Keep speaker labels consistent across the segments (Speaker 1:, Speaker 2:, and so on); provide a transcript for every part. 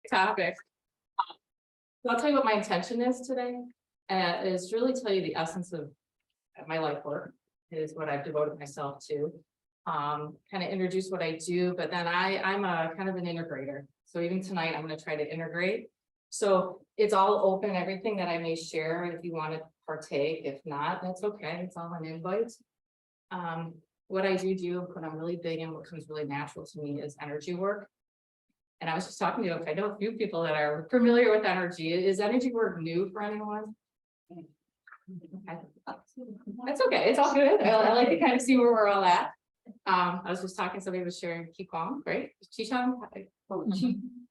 Speaker 1: topic. So I'll tell you what my intention is today, is really tell you the essence of my life work is what I've devoted myself to. Kind of introduce what I do, but then I'm a kind of an integrator. So even tonight, I'm going to try to integrate. So it's all open, everything that I may share, if you want to partake. If not, that's okay. It's all an invite. What I do, what I'm really big in, what comes really natural to me is energy work. And I was just talking to you, I know a few people that are familiar with energy. Is energy work new for anyone? Okay. That's okay. It's all good. I like to kind of see where we're all at. I was just talking, somebody was sharing Qigong, right? Qigong?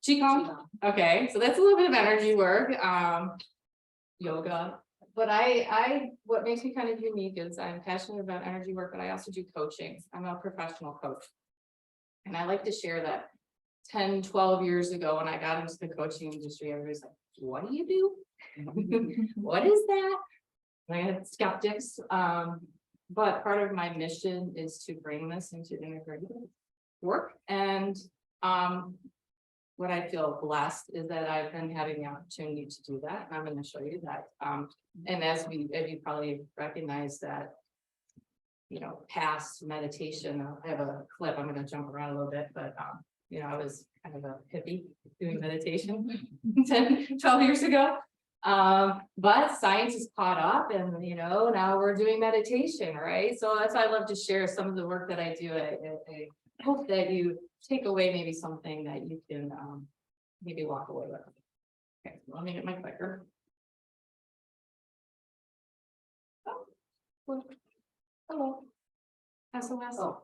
Speaker 1: Qigong? Okay, so that's a little bit of energy work, yoga. But what makes me kind of unique is I'm passionate about energy work, but I also do coaching. I'm a professional coach. And I like to share that 10, 12 years ago, when I got into the coaching industry, everybody's like, what do you do? What is that? And I had skeptics. But part of my mission is to bring this into integrated work. And what I feel blessed is that I've been having the opportunity to do that. And I'm going to show you that. And as you probably recognize that, past meditation, I have a clip, I'm going to jump around a little bit, but I was kind of a hippie doing meditation 10, 12 years ago. But science is caught up and, now we're doing meditation, right? So that's why I love to share some of the work that I do. I hope that you take away maybe something that you can maybe walk away with. Okay, let me get my clicker. Oh, well, hello. SOS. Oh.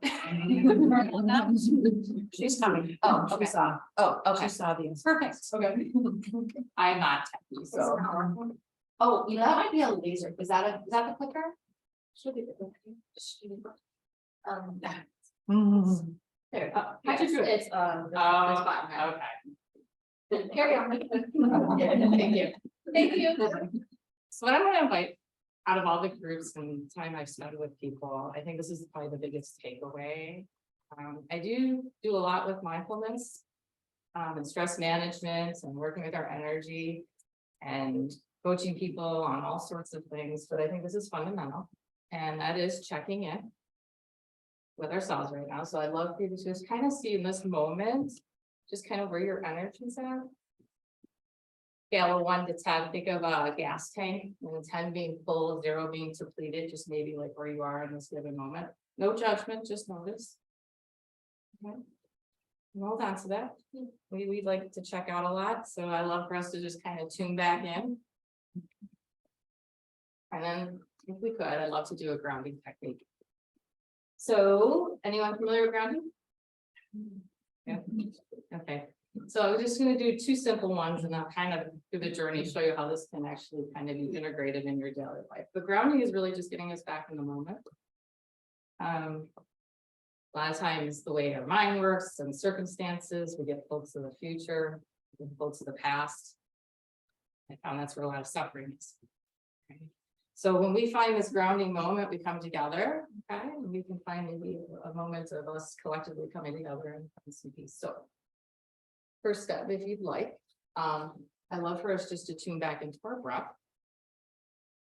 Speaker 1: She's coming. Oh, okay. She saw. Oh, okay. She saw these. Perfect. Okay. I'm not techie, so. Oh, that might be a laser. Is that the clicker? Should be the clicker. There. How'd you do it? It's okay. Carry on. Thank you. Thank you. So what I'm going to invite out of all the groups and time I've spent with people, I think this is probably the biggest takeaway. I do a lot with mindfulness and stress management and working with our energy and coaching people on all sorts of things. But I think this is fundamental, and that is checking in with ourselves right now. So I'd love for you to just kind of see in this moment, just kind of where your energy's at. Scale of 1 to 10, think of a gas tank, and 10 being full, 0 being depleted, just maybe like where you are in this given moment. No judgment, just notice. Okay. Hold on to that. We like to check out a lot, so I love for us to just kind of tune back in. And then, if we could, I'd love to do a grounding technique. So, anyone familiar with grounding? Yeah. Okay. So I'm just going to do 2 simple ones, and I'll kind of do the journey, show you how this can actually kind of be integrated in your daily life. But grounding is really just getting us back in the moment. A lot of times the way our mind works and circumstances, we get pulled to the future, we get pulled to the past. I found that's where a lot of suffering is. Okay. So when we find this grounding moment, we come together, okay, and we can find maybe a moment of us collectively coming together and find some peace. So first step, if you'd like, I love for us just to tune back into our breath.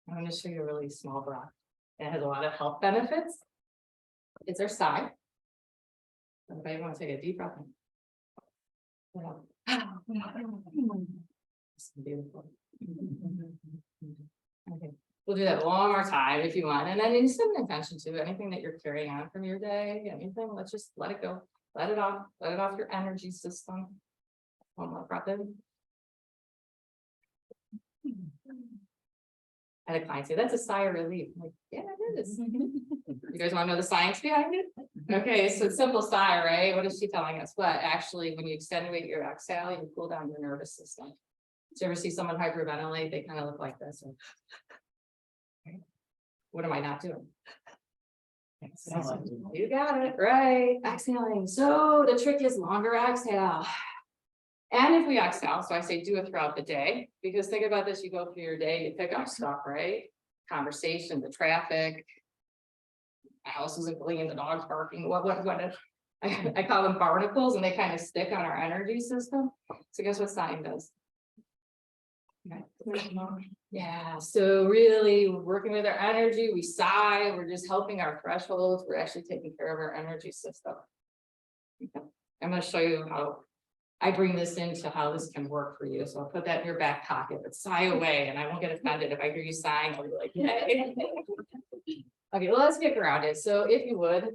Speaker 1: I'm going to show you a really small breath. It has a lot of health benefits. It's our sigh. Everybody want to take a deep breath in? It's beautiful. Okay, we'll do that one more time if you want, and then you set an intention to anything that you're carrying on from your day, anything. Let's just let it go, let it off your energy system. One more breath in. I had a client say, that's a sigh of relief. I'm like, yeah, it is. You guys want to know the science behind it? Okay, so simple sigh, right? What is she telling us? What actually, when you extenuate your exhale, you cool down your nervous system. Did you ever see someone hyperventilate? They kind of look like this. What am I not doing? Exhaling. You got it, right? Exhaling. So the trick is longer exhale. And if we exhale, so I say do it throughout the day, because think about this, you go through your day, you pick up stuff, right? Conversation, the traffic, the house isn't clean, the dog's barking, what, I call them barnacles, and they kind of stick on our energy system. So guess what sign does? Okay. Yeah, so really working with our energy, we sigh, we're just helping our thresholds, we're actually taking care of our energy system. Okay. I'm going to show you how I bring this into how this can work for you. So I'll put that in your back pocket, but sigh away, and I won't get offended if I hear you sighing. I'll be like, yay. Okay, well, let's get grounded. So if you would.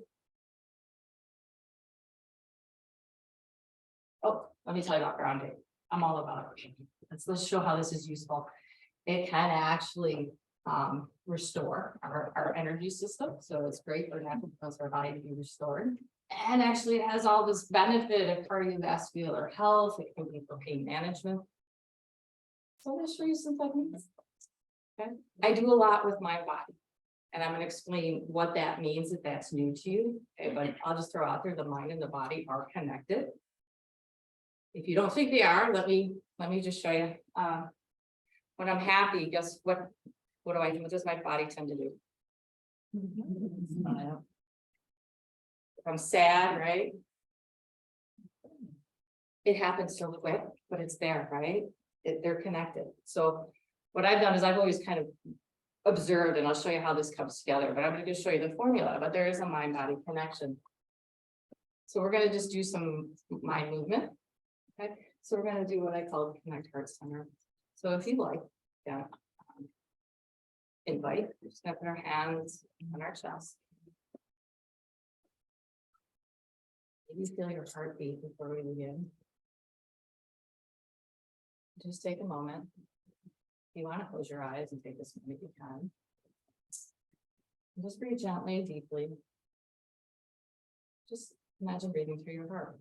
Speaker 1: Oh, let me tell you about grounding. I'm all about it. Let's show how this is useful. It can actually restore our energy system. So it's great for natural process for our body to be restored. And actually it has all this benefit of cardiovascular health. It can be for pain management. So I'm going to show you some techniques. Okay. I do a lot with my body. And I'm going to explain what that means if that's new to you. Okay, but I'll just throw out there, the mind and the body are connected. If you don't think they are, let me just show you. When I'm happy, guess what do I do? What does my body tend to do? If I'm sad, right? It happens so quick, but it's there, right? They're connected. So what I've done is I've always kind of observed, and I'll show you how this comes together, but I'm going to just show you the formula, but there is a mind-body connection. So we're going to just do some mind movement. Okay, so we're going to do what I call the Connect Heart Center. So if you like, yeah, invite, we're just going to put our hands on our chest. Maybe feel your heartbeat before we begin. Just take a moment. If you want to close your eyes and take this moment, you can. And just breathe gently, deeply. Just imagine breathing through your heart.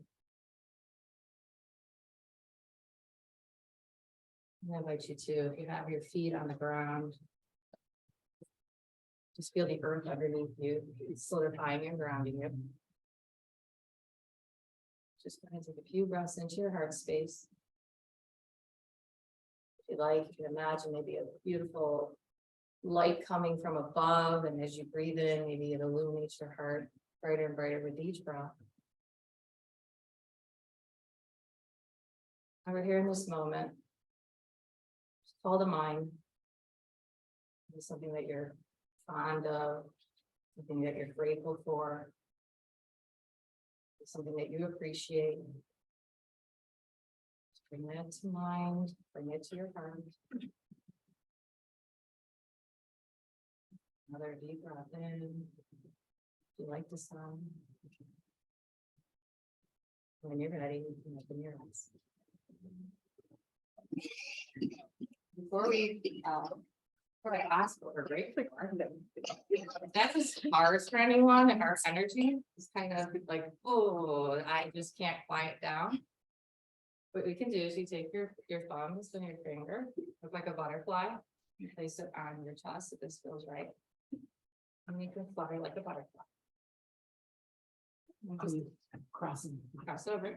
Speaker 1: And I invite you to, if you have your feet on the ground, just feel the earth underneath you, solidifying and grounding you. Just going to take a few breaths into your heart space. If you like, you can imagine maybe a beautiful light coming from above, and as you breathe in, maybe it illuminates your heart brighter and brighter with each breath. And we're here in this moment. Just call to mind something that you're fond of, something that you're grateful for, something that you appreciate. Just bring that to mind, bring it to your heart. Another deep breath in. If you like the sound. When you're ready, you can open your eyes. Before I ask what we're grateful for, that is hard for anyone, and our energy is kind of like, oh, I just can't quiet down. What we can do is you take your thumbs and your finger, look like a butterfly, and place it on your chest if this feels right. And you can fly like a butterfly. Cross over.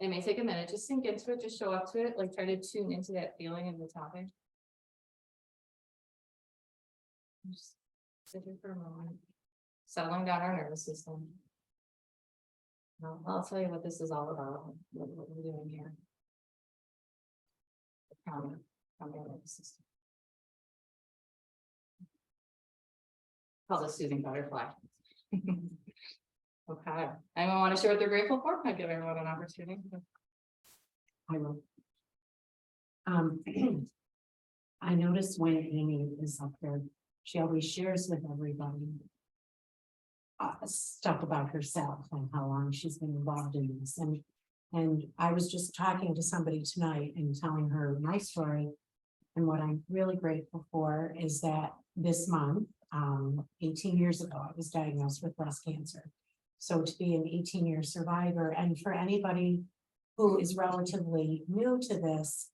Speaker 1: It may take a minute, just sink into it, just show up to it, like try to tune into that feeling of the topic. Just sit here for a moment, settling down our nervous system. I'll tell you what this is all about, what we're doing here. The calming nervous system. Called a soothing butterfly. Okay. Anyone want to share what they're grateful for? I'll give everyone an opportunity.
Speaker 2: I will. I noticed when Amy is up there, she always shares with everybody stuff about herself and how long she's been involved in this. And I was just talking to somebody tonight and telling her my story. And what I'm really grateful for is that this month, 18 years ago, I was diagnosed with breast cancer. So to be an 18-year survivor, and for anybody who is relatively new to this,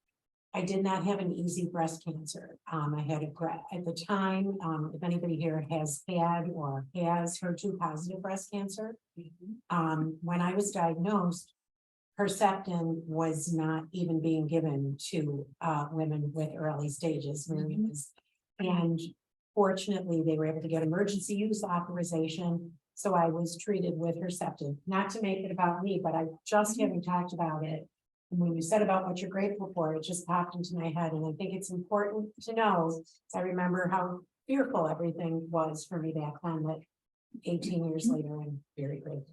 Speaker 2: I did not have an easy breast cancer. I had at the time, if anybody here has had or has HER2 positive breast cancer, when I was diagnosed, Herceptin was not even being given to women with early stages. And fortunately, they were able to get emergency use authorization. So I was treated with Herceptin, not to make it about me, but I just having talked about it. And when you said about what you're grateful for, it just popped into my head, and I think it's important to know. I remember how fearful everything was for me back then, that 18 years later, I'm very grateful.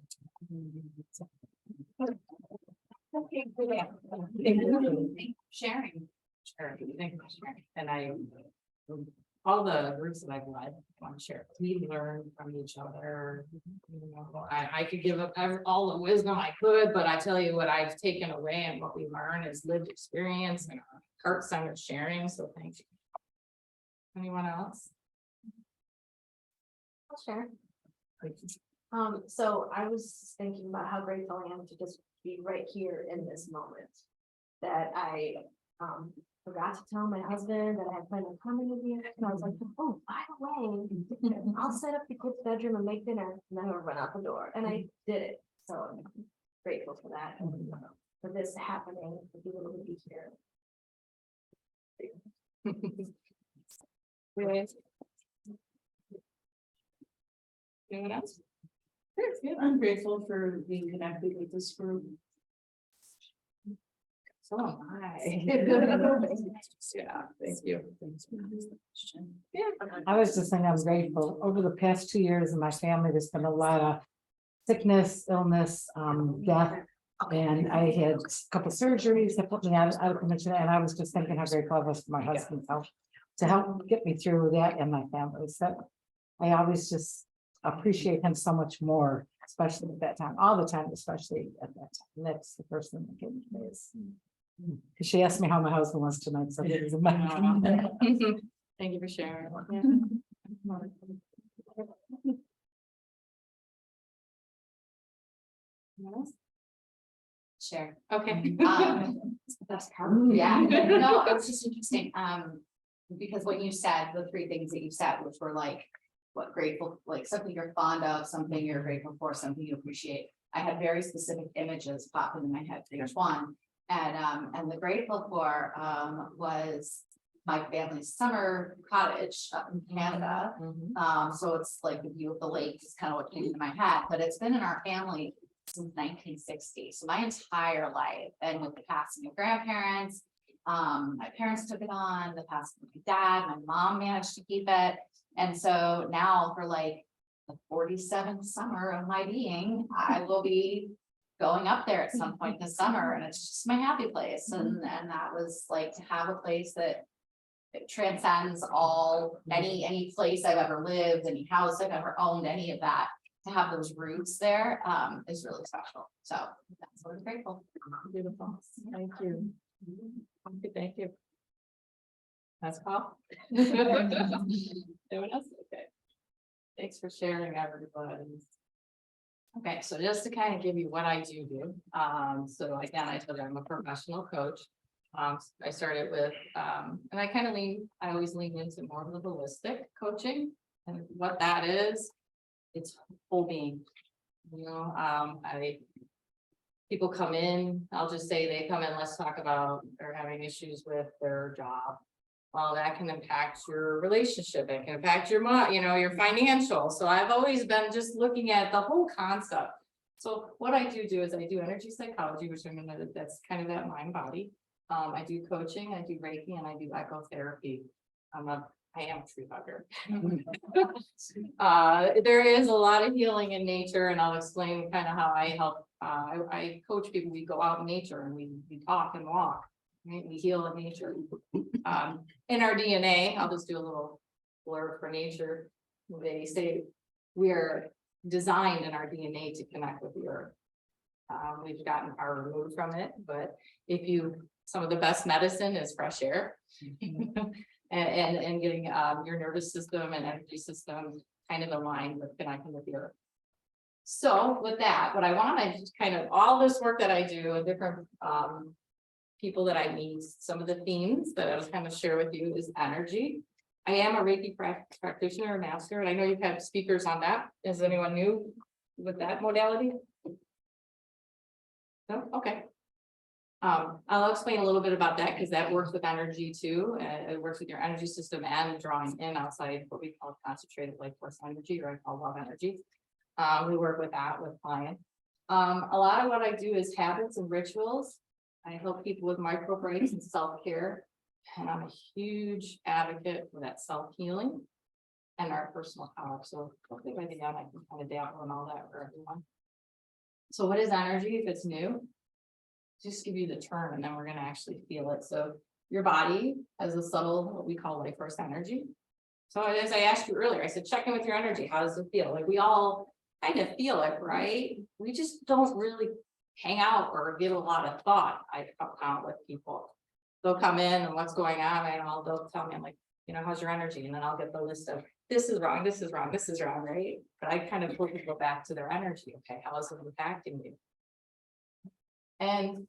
Speaker 1: Okay, good. Thank you for sharing. Sure, thank you for sharing. And all the groups that I've led, I want to share. We learn from each other. You know, I could give up all the wisdom I could, but I tell you what I've taken away and what we learn is lived experience and heart-centered sharing. So thank you. Anyone else?
Speaker 3: I'll share. So I was thinking about how grateful I am to just be right here in this moment. That I forgot to tell my husband that I had planned on coming with you. And I was like, oh, by the way, I'll set up the kids' bedroom and make dinner, and then I'll run out the door. And I did it. So I'm grateful for that. And for this happening, to be able to be here.
Speaker 1: Really? Anyone else?
Speaker 4: I'm grateful for being connected with this group.
Speaker 1: So am I. Yeah, thank you. Yeah.
Speaker 5: I was just saying I'm grateful. Over the past 2 years in my family, there's been a lot of sickness, illness, death. And I had a couple surgeries that put me out of commission. And I was just thinking how grateful I was for my husband's help to help get me through that and my family. So I always just appreciate him so much more, especially at that time, all the time, especially at that time. And that's the person that came to me is. Because she asked me how my husband was tonight, so it was amazing.
Speaker 1: Thank you for sharing. Share. Okay.
Speaker 6: That's part, yeah, no, it was just interesting, because when you said the three things that you said, which were like, what grateful, like something you're fond of, something you're grateful for, something you appreciate. I had very specific images pop into my head, there's one, and the grateful for, was my family's summer cottage up in Canada. So it's like the view of the lake is kind of what came into my head, but it's been in our family since 1960. So my entire life, and with the passing of grandparents, my parents took it on, the passing of my dad, my mom managed to keep it. And so now for like the 47th summer of my being, I will be going up there at some point this summer, and it's just my happy place. And that was like to have a place that it transcends all any place I've ever lived, any house I've ever owned, any of that. To have those roots there is really special. So that's what I'm grateful for.
Speaker 1: Beautiful. Thank you. Thank you. That's Paul. Anyone else? Okay. Thanks for sharing, everybody. Okay, so just to kind of give you what I do. So again, I told you I'm a professional coach. I started with, and I always lean into more of the holistic coaching, and what that is, it's whole being. You know, people come in, I'll just say they come in, let's talk about they're having issues with their job. Well, that can impact your relationship, it can impact your your financial. So I've always been just looking at the whole concept. So what I do is I do energy psychology, which that's kind of that mind body. I do coaching, I do Reiki, and I do ecotherapy. I am a tree hugger. There is a lot of healing in nature, and I'll explain kind of how I help. I coach people. We go out in nature and we talk and walk. Right? We heal in nature. In our DNA, I'll just do a little blurb for nature. They say we are designed in our DNA to connect with the earth. We've gotten far removed from it, but some of the best medicine is fresh air. and getting your nervous system and energy system kind of aligned with connecting with the earth. So with that, what I want to just kind of all this work that I do and different people that I meet, some of the themes that I was kind of share with you is energy. I am a Reiki practitioner, a master, and I know you've had speakers on that. Is anyone new with that modality? No? Okay. I'll explain a little bit about that because that works with energy too. It works with your energy system and drawing in outside what we call concentrated life force energy, or I call love energy. We work with that with clients. A lot of what I do is habits and rituals. I help people with micro breaks and self-care. And I'm a huge advocate for that self-healing and our personal power. So hopefully by the end, I can kind of dabble in all that for everyone. So what is energy if it's new? Just give you the term and then we're gonna actually feel it. So your body has a subtle, what we call life force energy. So as I asked you earlier, I said, check in with your energy. How does it feel? Like we all kind of feel it, right? We just don't really hang out or give a lot of thought. I found with people. They'll come in and what's going on, and they'll tell me, I'm like, you know, how's your energy? And then I'll get the list of this is wrong, this is wrong, this is wrong, right? But I kind of go back to their energy. Okay, how is it impacting you? And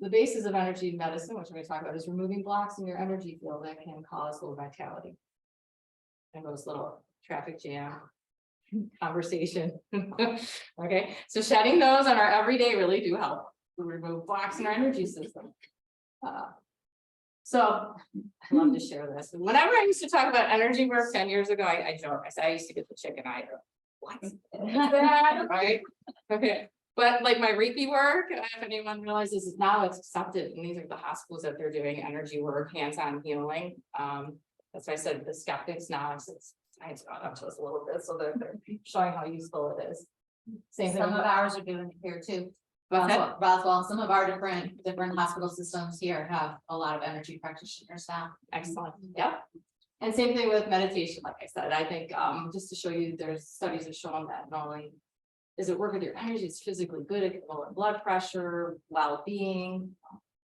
Speaker 1: the basis of energy medicine, which we're going to talk about, is removing blocks in your energy field that can cause low vitality. And those little traffic jam conversation. Okay, so shedding those on our everyday really do help to remove blocks in our energy system. So I love to share this. Whenever I used to talk about energy work 10 years ago, I joke. I said I used to get the chicken eye. What is that? Right? Okay. But like my Reiki work, if anyone realizes is now it's accepted, and these are the hospitals that they're doing energy work, hands-on healing. That's why I said the skeptics now it's science got up to us a little bit, so that they're showing how useful it is. Same thing.
Speaker 6: Some of ours are doing it here too.
Speaker 1: What's that?
Speaker 6: Roswell, some of our different hospital systems here have a lot of energy practitioners now.
Speaker 1: Excellent. Yep. And same thing with meditation. Like I said, I think just to show you, there's studies have shown that not only does it work with your energy, it's physically good, it can lower blood pressure, well-being.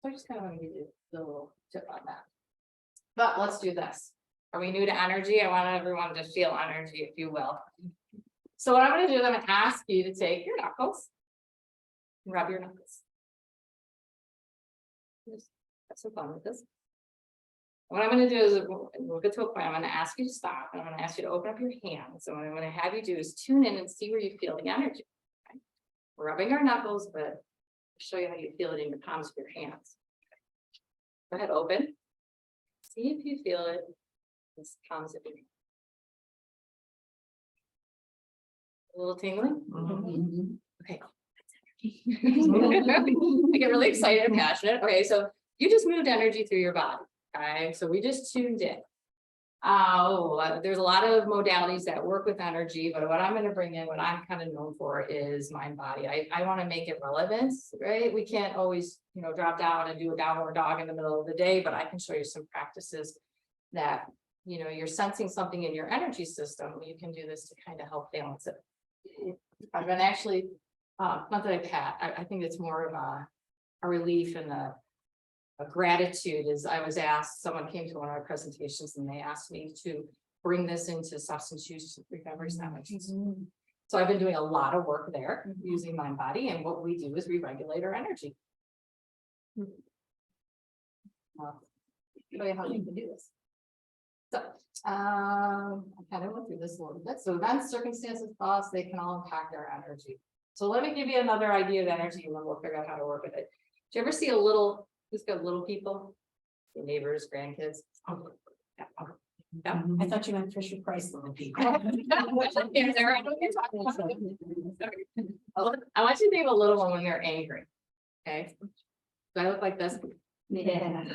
Speaker 1: So I just kind of want to give you a little tip on that. But let's do this. Are we new to energy? I want everyone to feel energy, if you will. So what I'm going to do is I'm going to ask you to take your knuckles and rub your knuckles. Just have some fun with this. What I'm going to do is we'll get to a point. I'm going to ask you to stop. And I'm going to ask you to open up your hands. So what I'm going to have you do is tune in and see where you feel the energy. Okay? We're rubbing our knuckles, but I'll show you how you feel it in your palms of your hands. Go ahead, open. See if you feel it in the palms of your hands. A little tingling?
Speaker 2: Mm-hmm.
Speaker 1: Okay. I get really excited and passionate. Okay, so you just moved energy through your body. Okay, so we just tuned in. There's a lot of modalities that work with energy, but what I'm going to bring in, what I'm kind of known for is mind body. I want to make it relevant, right? We can't always, you know, drop down and do a downward dog in the middle of the day, but I can show you some practices that, you know, you're sensing something in your energy system. You can do this to kind of help balance it. I've been actually, not that I've had, I think it's more of a relief and a gratitude. Is I was asked, someone came to one of our presentations and they asked me to bring this into substance use recovery. So I've been doing a lot of work there using mind body, and what we do is we regulate our energy. I'll show you how you can do this. So I kind of went through this a little bit. So events, circumstances, thoughts, they can all impact our energy. So let me give you another idea of energy and then we'll figure out how to work with it. Do you ever see a little, who's got little people? Your neighbors, grandkids? Yeah.
Speaker 2: I thought you meant Fisher Price little people.
Speaker 1: I want you to think of a little one when they're angry. Okay. Do I look like this?
Speaker 3: Yeah.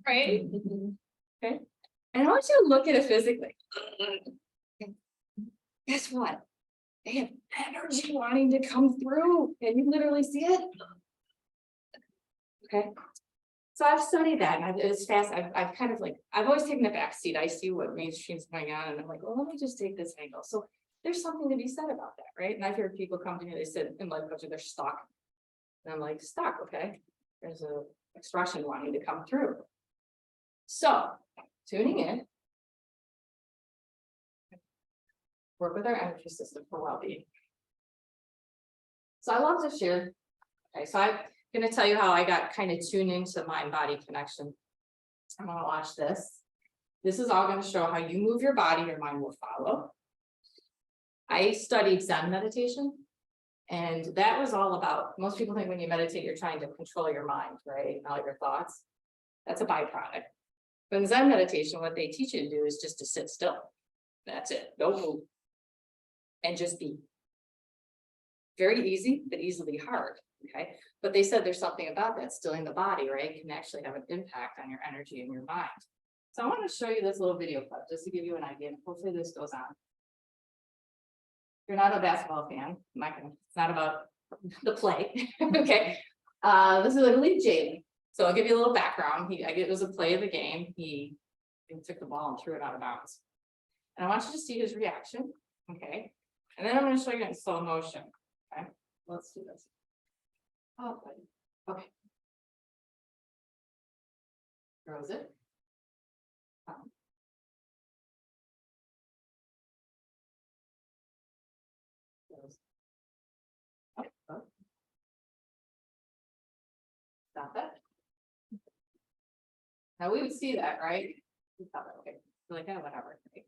Speaker 1: Right? Okay. And I want you to look at it physically. Guess what? They have energy wanting to come through. Can you literally see it? Okay. So I've studied that, and it's fast. I've kind of like, I've always taken the back seat. I see what mainstream's going on, and I'm like, well, let me just take this angle. So there's something to be said about that, right? And I've heard people come to me, they said in life coaching, they're stuck. And I'm like, stuck, okay. There's a expression wanting to come through. So tuning in. Work with our energy system for well-being. So I love to share. Okay, so I'm going to tell you how I got kind of tuned into mind-body connection. I'm going to watch this. This is all going to show how you move your body, your mind will follow. I studied Zen meditation, and that was all about, most people think when you meditate, you're trying to control your mind, right? All your thoughts. That's a byproduct. But in Zen meditation, what they teach you to do is just to sit still. That's it. Don't move. and just be. Very easy, but easily hard, okay? But they said there's something about that stilling the body, right? Can actually have an impact on your energy and your mind. So I want to show you this little video clip just to give you an idea, and hopefully this goes on. If you're not a basketball fan, I'm not gonna, it's not about the play, okay? This is, I believe, Jalen. So I'll give you a little background. It was a play of the game. He took the ball and threw it out of bounds. And I want you to see his reaction, okay? And then I'm going to show you in slow motion. Okay, let's do this. Oh, okay. Throws it. Goes. Oh. Stop it. Now we would see that, right? We thought, okay, we're like, oh, whatever. Right?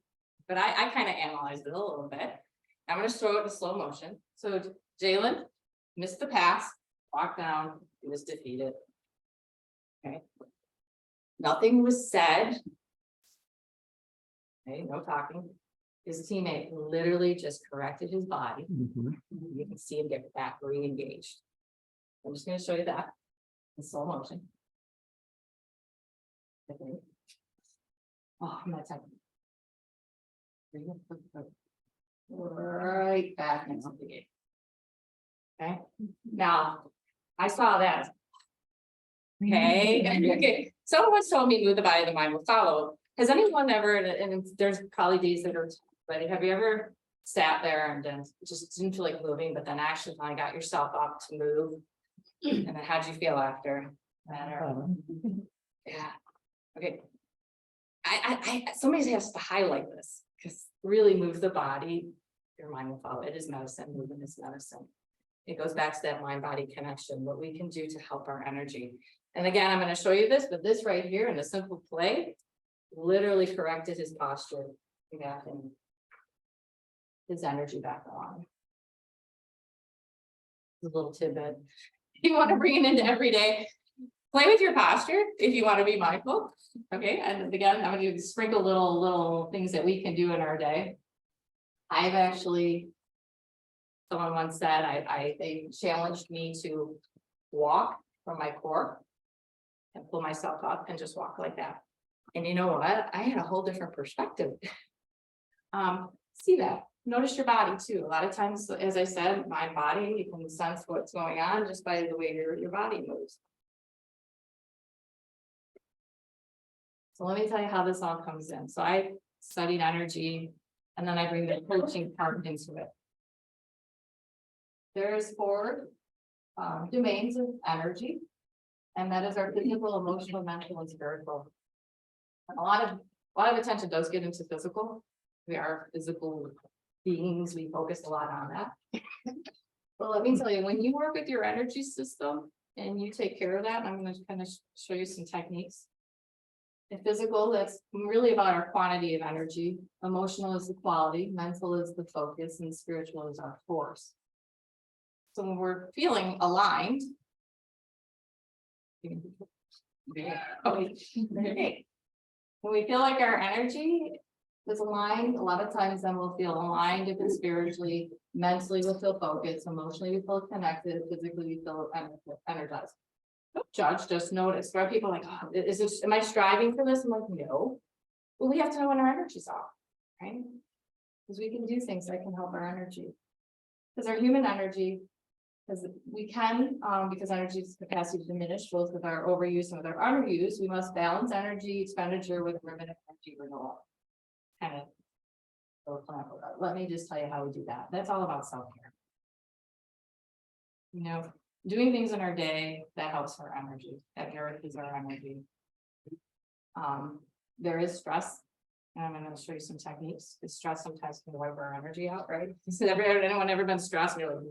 Speaker 1: But I kind of analyzed it a little bit. I'm going to show it in slow motion. So Jalen missed the pass, walked down, he was defeated. Okay. Nothing was said. Okay, no talking. His teammate literally just corrected his body. You can see him get back re-engaged. I'm just going to show you that in slow motion. Okay. Oh, I'm not typing. Right back into the game. Okay, now I saw that. Okay, okay. Someone told me move the body, the mind will follow. Has anyone ever, and there's probably days that are, but have you ever sat there and then just didn't feel like moving, but then actually finally got yourself up to move? And then how'd you feel after? Yeah. Okay. Somebody has to highlight this because really move the body, your mind will follow. It is medicine, movement is medicine. It goes back to that mind-body connection, what we can do to help our energy. And again, I'm going to show you this, but this right here in a simple play literally corrected his posture. We got him his energy back on. A little tidbit. You want to bring it into every day. Play with your posture if you want to be mindful. Okay, and again, I'm going to sprinkle little things that we can do in our day. I've actually, someone once said, they challenged me to walk from my core and pull myself up and just walk like that. And you know what? I had a whole different perspective. See that. Notice your body too. A lot of times, as I said, my body, you can sense what's going on just by the way your body moves. So let me tell you how this all comes in. So I studied energy and then I bring the coaching part into it. There's 4 domains of energy, and that is our physical, emotional, mental, and spiritual. And a lot of attention does get into physical. We are physical beings. We focus a lot on that. Well, let me tell you, when you work with your energy system and you take care of that, I'm going to kind of show you some techniques. In physical, that's really about our quantity of energy. Emotional is the quality, mental is the focus, and spiritual is our force. So when we're feeling aligned, when we feel like our energy is aligned, a lot of times then we'll feel aligned if it's spiritually, mentally we'll feel focused, emotionally we feel connected, physically we feel energized. Don't judge, just notice. Where people are like, oh, is this, am I striving for this? I'm like, no. Well, we have to know when our energy's off, right? Because we can do things that can help our energy. Because our human energy, because we can, because energy's capacity to diminish both with our overuse and with our underuse, we must balance energy expenditure with limited energy renewal. Kind of. Let me just tell you how we do that. That's all about self-care. You know, doing things in our day that helps our energy, that nourishes our energy. There is stress, and I'm going to show you some techniques. Because stress sometimes can wipe our energy out, right? Anyone ever been stressed? And you're like,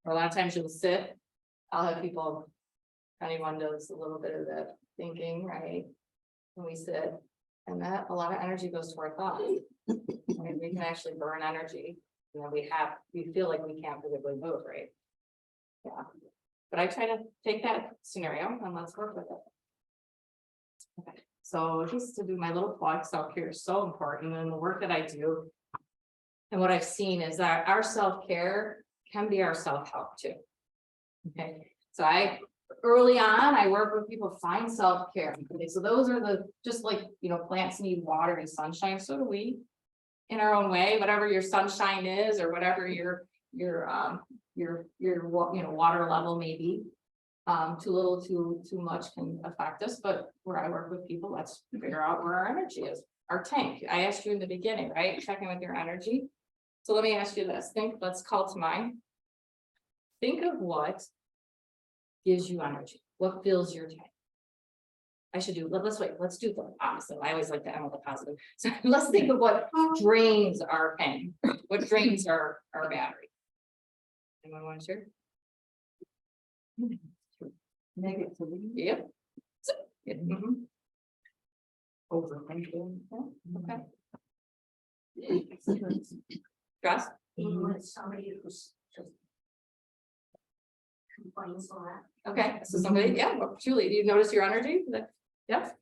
Speaker 1: a lot of times you'll sit. I'll have people, anyone does a little bit of that thinking, right? When we sit, and that a lot of energy goes to our thoughts. Right? We can actually burn energy. You know, we feel like we can't physically move, right? Yeah. But I try to take that scenario and let's work with it. Okay. So just to do my little plug, self-care is so important in the work that I do. And what I've seen is that our self-care can be our self-help too. Okay, so early on, I work with people, find self-care. Okay, so those are just like, plants need water and sunshine, so do we. In our own way, whatever your sunshine is, or whatever your water level may be. Too little, too much can affect us, but where I work with people, let's figure out where our energy is. Our tank, I asked you in the beginning, right? Checking with your energy. So let me ask you this, let's call to mind. Think of what gives you energy, what fills your tank. Let's do the opposite. I always like to end with a positive. So let's think of what drains our tank, what drains our battery. Anyone want to share? Negativity. Yep. Mhm. Overthinking. Yeah, okay. Stress.
Speaker 3: Being with somebody who's just complains a lot.
Speaker 1: Okay, so somebody, well, Julie, do you notice your energy? Yep.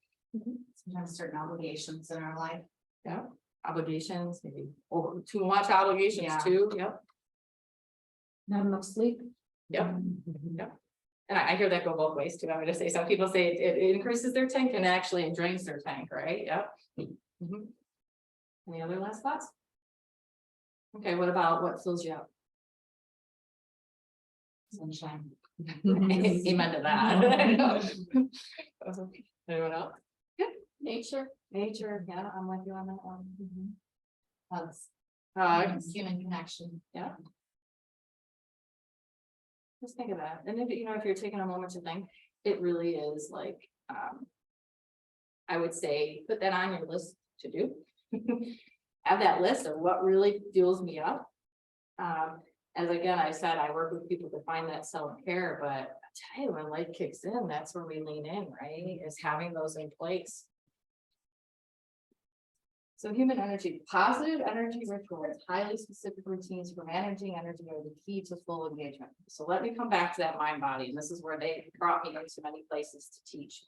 Speaker 6: Sometimes certain obligations in our life.
Speaker 1: Yeah, obligations, maybe over too much obligations
Speaker 6: Yeah.
Speaker 1: too, yep.
Speaker 5: Not enough sleep.
Speaker 1: Yep. Yep. And I hear that go both ways too. I'm gonna say, some people say it increases their tank and actually it drains their tank, right? Yep. Mhm. Any other last thoughts? Okay, what about what fills you up?
Speaker 6: Sunshine.
Speaker 1: Amen to that. Anyone else?
Speaker 6: Nature.
Speaker 1: Nature, yeah, I'm with you on that one.
Speaker 6: Hugs. Human connection.
Speaker 1: Yeah. Just think of that. And if you're taking a moment to think, it really is like, I would say, put that on your list to do. Have that list of what really fuels me up. As again, I said, I work with people to find that self-care, but I tell you, when life kicks in, that's where we lean in, right? Is having those in place. So human energy, positive energy rituals, highly specific routines for managing energy are the key to full engagement. So let me come back to that mind body, and this is where they brought me into many places to teach.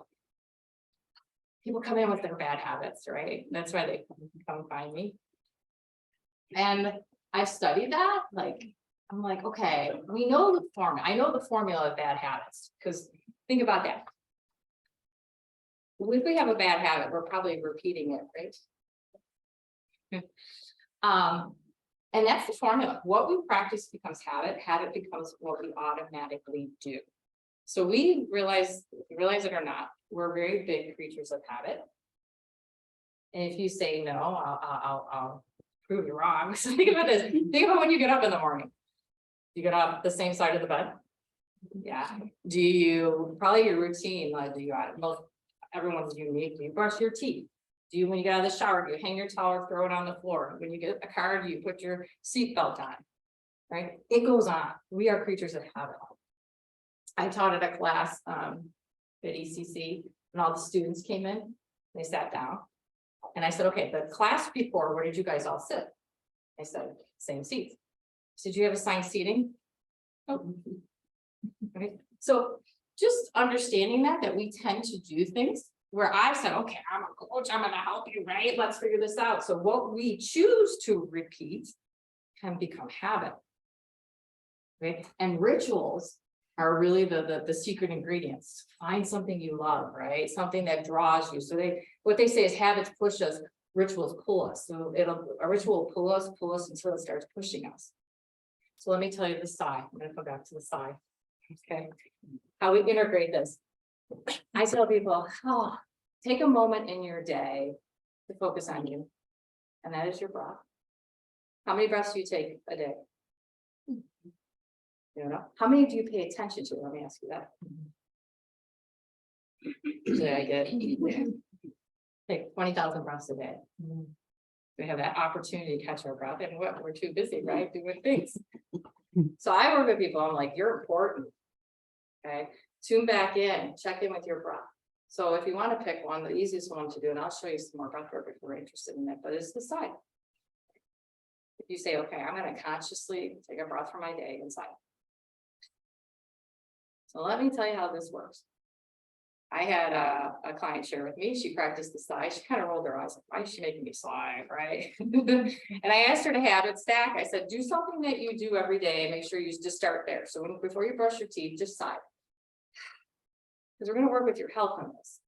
Speaker 1: People come in with their bad habits, right? That's why they come find me. And I studied that, I'm like, okay, we know the formula. I know the formula of bad habits, because think about that. If we have a bad habit, we're probably repeating it, right? And that's the formula. What we practice becomes habit, habit becomes what we automatically do. So we realize it or not, we're very big creatures of habit. And if you say no, I'll prove you wrong. So think about this. Think about when you get up in the morning. You get up the same side of the bed. Yeah. Do you, probably your routine, everyone's unique. Do you brush your teeth? Do you, when you get out of the shower, do you hang your towel, throw it on the floor? When you get a car, do you put your seatbelt on? Right? It goes on. We are creatures of habit. I taught at a class at ECC, and all the students came in, they sat down. And I said, okay, the class before, where did you guys all sit? I said, same seats. Did you have assigned seating? Oh. Right. So just understanding that we tend to do things where I said, okay, I'm a coach, I'm gonna help you, right? Let's figure this out. So what we choose to repeat can become habit. Right? And rituals are really the secret ingredients. Find something you love, right? Something that draws you. So what they say is habits push us, rituals pull us. So a ritual will pull us until it starts pushing us. So let me tell you the sigh. I'm gonna go back to the sigh. Okay. How we integrate this. I tell people, take a moment in your day to focus on you. And that is your breath. How many breaths do you take a day? You know, how many do you pay attention to? Let me ask you that. Usually I get take 20,000 breaths a day. We have that opportunity to catch our breath, and we're too busy, right? Doing things. So I work with people, I'm like, you're important. Okay, tune back in, check in with your breath. So if you want to pick one, the easiest one to do, and I'll show you some more breath work if you're interested in it, but it's the sigh. If you say, okay, I'm going to consciously take a breath for my day inside. So let me tell you how this works. I had a client share with me, she practiced the sigh, she kind of rolled her eyes, like, why is she making me sigh, right? And I asked her to habit stack, I said, do something that you do every day, make sure you just start there, so before you brush your teeth, just sigh. Because we're gonna work with your health on this.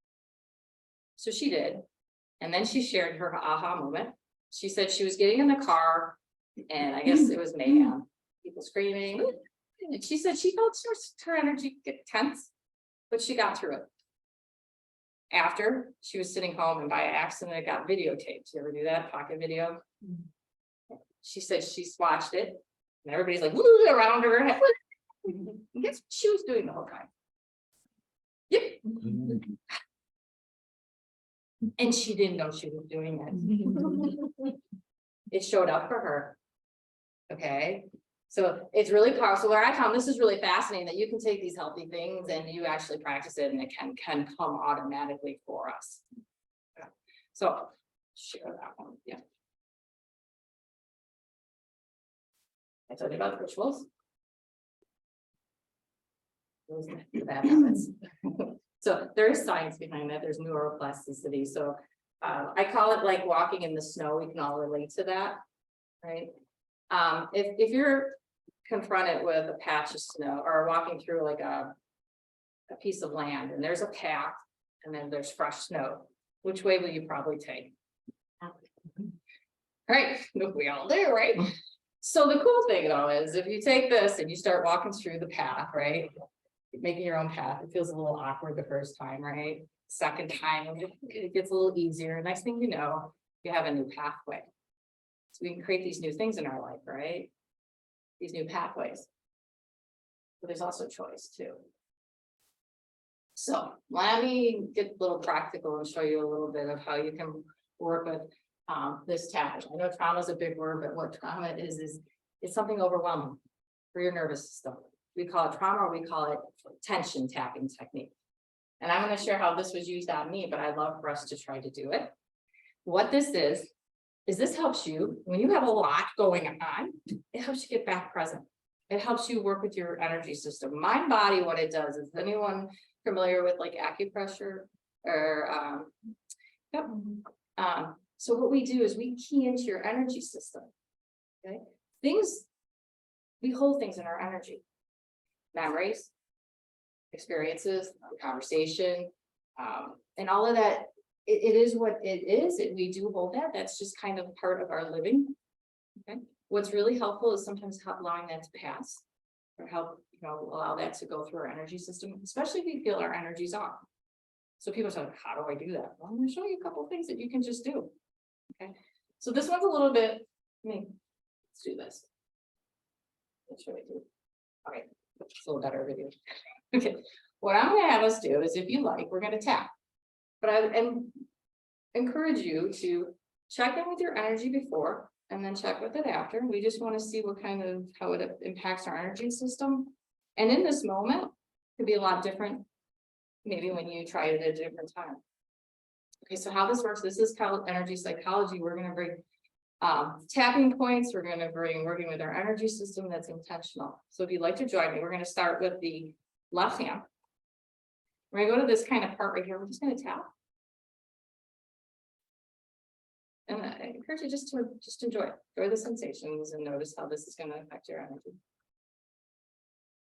Speaker 1: So she did, and then she shared her aha moment. She said she was getting in the car, and I guess it was mayhem, people screaming, and she said she felt her energy get tense, but she got through it. After she was sitting home and by accident it got videotaped. You ever do that? Pocket video? She said she's watched it and everybody's like woo, around her head. And guess what she was doing the whole time? Yep. And she didn't know she was doing it. It showed up for her. Okay. So it's really powerful. Where I found this is really fascinating that you can take these healthy things and you actually practice it and it can come automatically for us. Yeah. So share that one. Yeah. I told you about the rituals. Those are the bad habits. So there is science behind that. There's neuroplasticity. So I call it like walking in the snow. We can all relate to that, right? If you're confronted with a patch of snow or walking through like a piece of land and there's a path and then there's fresh snow, which way will you probably take? Right, we all do, right? So the cool thing though is if you take this and you start walking through the path, right, making your own path, it feels a little awkward the first time, right? Second time it gets a little easier. Next thing you know, you have a new pathway. So we can create these new things in our life, right? These new pathways. But there's also choice too. So let me get a little practical and show you a little bit of how you can work with this tapping. I know trauma is a big word, but what trauma is it's something overwhelming for your nervous system. We call it trauma, or we call it tension tapping technique. And I'm going to share how this was used on me, but I'd love for us to try to do it. What this is this helps you when you have a lot going on, it helps you get back present. It helps you work with your energy system. Mind body, what it does is anyone familiar with like acupressure or yep. So what we do is we key into your energy system. Okay, we hold things in our energy, memories, experiences, conversation, and all of that. It is what it is. We do hold that. That's just kind of part of our living. Okay. What's really helpful is sometimes allowing that to pass, or help, allow that to go through our energy system, especially if we feel our energy's off. So people say, how do I do that? Well, I'm going to show you a couple of things that you can just do. Okay. So this one's a little bit, let's do this. Let's really do. Okay. It's a little better video. Okay. What I'm going to have us do is, if you like, we're going to tap. But I encourage you to check in with your energy before and then check with it after. We just want to see how it impacts our energy system. And in this moment, it could be a lot different, maybe when you try it at a different time. Okay, so how this works, this is called energy psychology. We're going to bring tapping points. We're going to bring working with our energy system that's intentional. So if you'd like to join me, we're going to start with the left hand. We're going to go to this kind of part right here. We're just going to tap. And I encourage you just to enjoy the sensations and notice how this is going to affect your energy.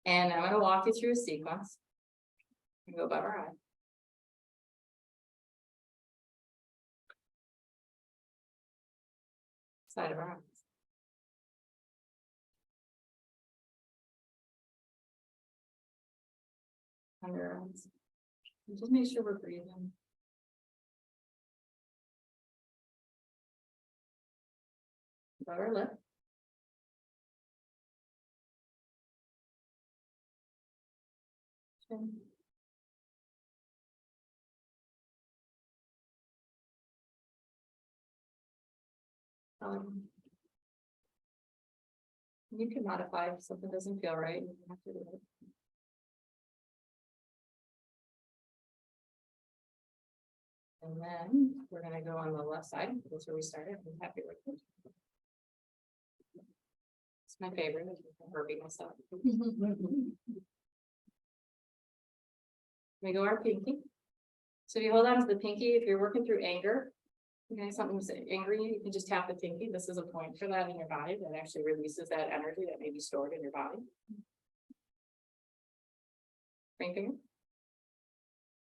Speaker 1: And I'm going to walk you through a sequence. Go above our eye. Side of our eyes. Under our eyes. And just make sure we're breathing. Above our lip. Chin. You can modify if something doesn't feel right. You have to do it. And then we're going to go on the left side. That's where we started. I'm happy with it. It's my favorite. I'm burping myself. We go our pinky. So if you hold on to the pinky, if you're working through anger, okay, something's angry, you can just tap the pinky. This is a point for that in your body that actually releases that energy that may be stored in your body. Ring finger.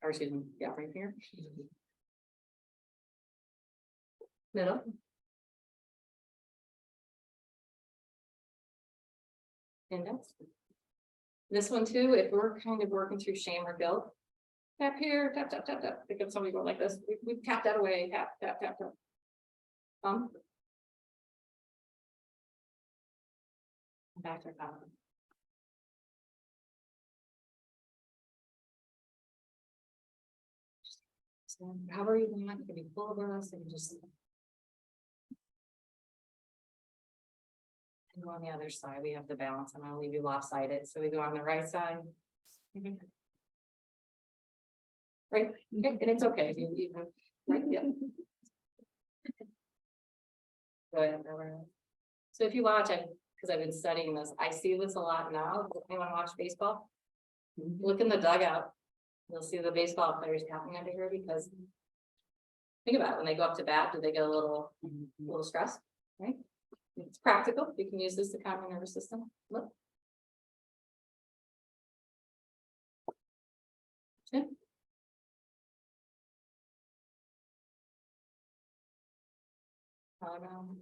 Speaker 1: Or excuse me, yeah, ring finger. Middle. Index. This one too, if we're kind of working through shame or guilt. Tap here, tap, tap, tap, tap. Think of somebody going like this. We tap that away, tap, tap, tap, tap. Back to bottom. So however you want, you can be full of us and just. And go on the other side, we have the balance. I'm gonna leave you lopsided, so we go on the right side. Right, okay, and it's okay, you even, right, yeah. Go ahead, Barbara. So if you watch it, because I've been studying this, I see this a lot now. Anyone watch baseball? Look in the dugout. You'll see the baseball players tapping under here because. Think about it, when they go up to bat, do they get a little stressed, right? It's practical. You can use this to calm your nervous system. Look. Chin. Around.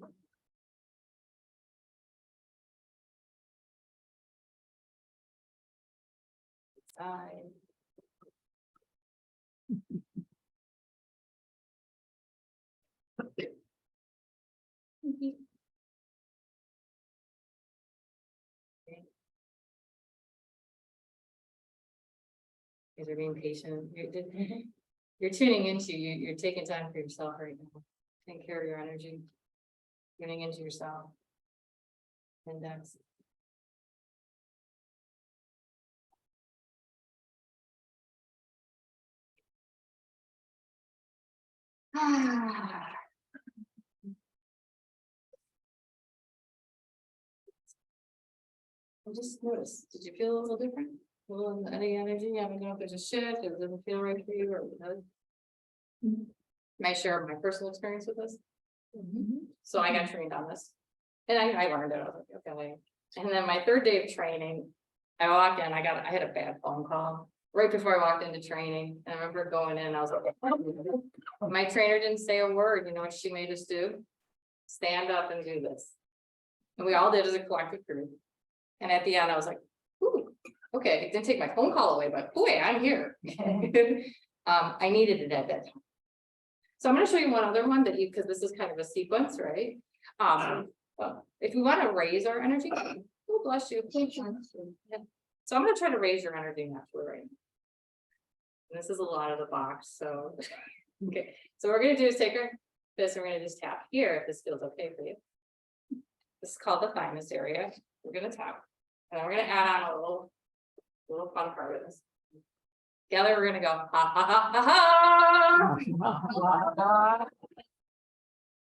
Speaker 1: Side. Guys are being patient. You're tuning into you. You're taking time for yourself right now. Taking care of your energy. Tuning into yourself. Index. I just noticed, did you feel a little different? A little any energy? I don't know if there's a shift, if it doesn't feel right for you or whatever. May I share my personal experience with this? So I got trained on this. And I learned it. I was like, okay. And then my third day of training, I walked in, I had a bad phone call right before I walked into training. And I remember going in, I was like, oh. My trainer didn't say a word. You know what she made us do? Stand up and do this. And we all did as a collective group. And at the end, I was like, ooh, okay, it didn't take my phone call away, but boy, I'm here. I needed it at that time. So I'm going to show you one other one that because this is kind of a sequence, right? If we want to raise our energy, oh, bless you. Yeah. So I'm going to try to raise your energy naturally, right? And this is a lot of the box. So, okay. So what we're going to do is take this, we're going to just tap here if this feels okay for you. This is called the thymus area. We're going to tap. And then we're going to add on a little fun part of this. Together, we're going to go, ha, ha, ha, ha, ha.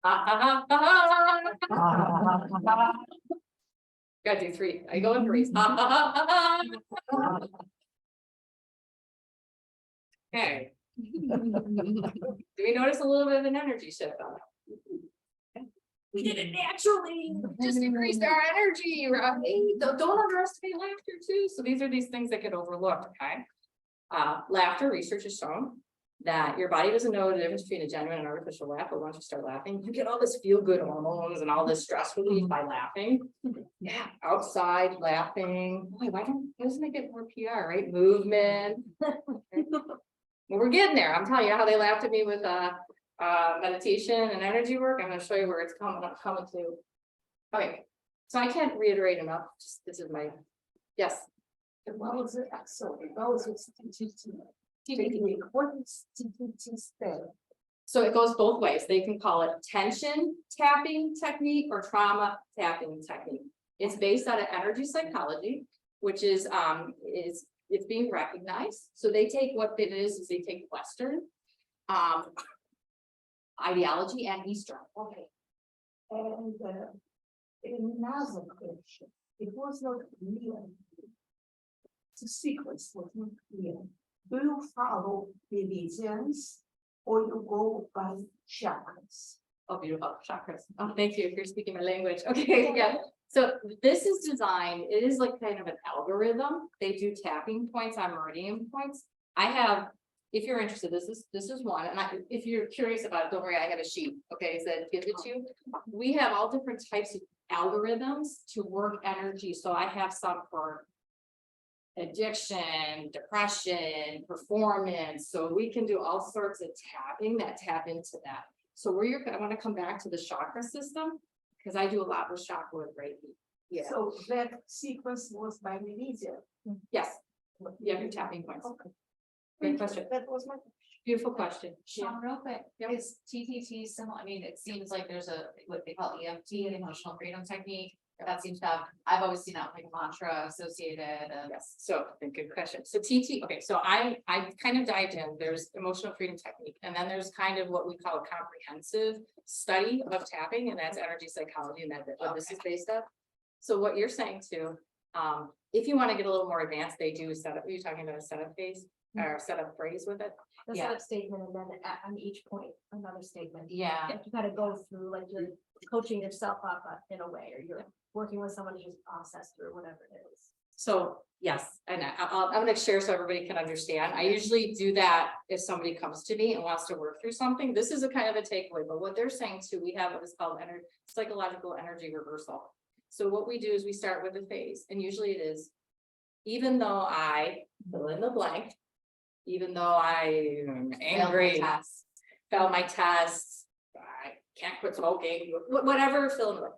Speaker 1: Ha, ha, ha, ha, ha. Gotta do three. I go in threes. Ha, ha, ha, ha, ha. Okay. Do we notice a little bit of an energy shift on it? We did it naturally. Just increased our energy, right? Don't underestimate laughter too. So these are these things that get overlooked, okay? Laughter, research has shown that your body doesn't know the difference between a genuine and artificial laugh, but once you start laughing, you get all this feel-good hormones and all this stress relief by laughing. Yeah, outside laughing. Boy, doesn't it get more PR, right? Movement. Well, we're getting there. I'm telling you how they laughed at me with meditation and energy work. I'm going to show you where it's coming to. Okay, so I can't reiterate enough. This is my yes.
Speaker 3: As well as it, so it goes with
Speaker 1: So it goes both ways. They can call it tension tapping technique or trauma tapping technique. It's based out of energy psychology, which is it's being recognized. So they take what it is they take Western ideology and Eastern.
Speaker 3: Okay. And in NASA question, it was not clear. The sequence was not clear. Do you
Speaker 7: follow religions or you go by chakras?
Speaker 1: Oh, beautiful, chakras. Oh, thank you for speaking my language. Okay, yeah. So this is designed, it is like kind of an algorithm. They do tapping points on meridian points. I have, if you're interested, this is one, and if you're curious about it, don't worry, I have a sheet, okay, that gives it to you. We have all different types of algorithms to work energy, so I have some for addiction, depression, performance, so we can do all sorts of tapping that tap into that. So where you're, I want to come back to the chakra system, because I do a lot with chakra with Reiki. Yeah,
Speaker 7: So that sequence was by religion.
Speaker 1: yes, yeah, your tapping points. Great question,
Speaker 7: That was my.
Speaker 1: beautiful question. Yeah.
Speaker 6: Shawn, real quick,
Speaker 1: Yep.
Speaker 6: is TTT similar? I mean, it seems like there's a, what they call EFT, an emotional freedom technique. That seems to have, I've always seen that like a mantra associated and.
Speaker 1: Yes, so good question. So TT, okay, so I kind of dived in, there's emotional freedom technique, and then there's kind of what we call a comprehensive study of tapping, and that's energy psychology, and that's what this is based on. So what you're saying too, if you want to get a little more advanced, they do a setup, you're talking about a setup phase or setup phrase with it.
Speaker 3: The
Speaker 1: Yeah.
Speaker 3: setup statement and then on each point, another statement.
Speaker 6: Yeah,
Speaker 3: You gotta go through, like you're coaching yourself up in a way, or you're working with someone to just process through whatever it is.
Speaker 1: So, yes, and I'm gonna share so everybody can understand. I usually do that if somebody comes to me and wants to work through something. This is a kind of a takeaway, but what they're saying too, we have what is called psychological energy reversal. So what we do is we start with a phase, and usually it is, even though I fill in the blank, even though I am angry, failed my tests, I can't quit smoking, whatever, fill in the blank.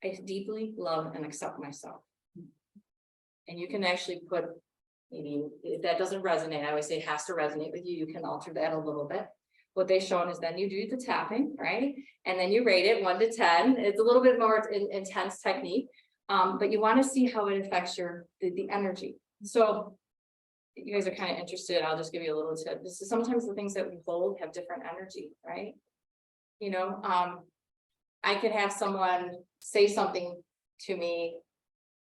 Speaker 1: I deeply love and accept myself. And you can actually put, maybe if that doesn't resonate, I always say it has to resonate with you. You can alter that a little bit. What they've shown is then you do the tapping, right? And then you rate it 1 to 10. It's a little bit more intense technique, but you want to see how it affects the energy. So you guys are kind of interested. I'll just give you a little tip. This is sometimes the things that we hold have different energy, right? You know, I could have someone say something to me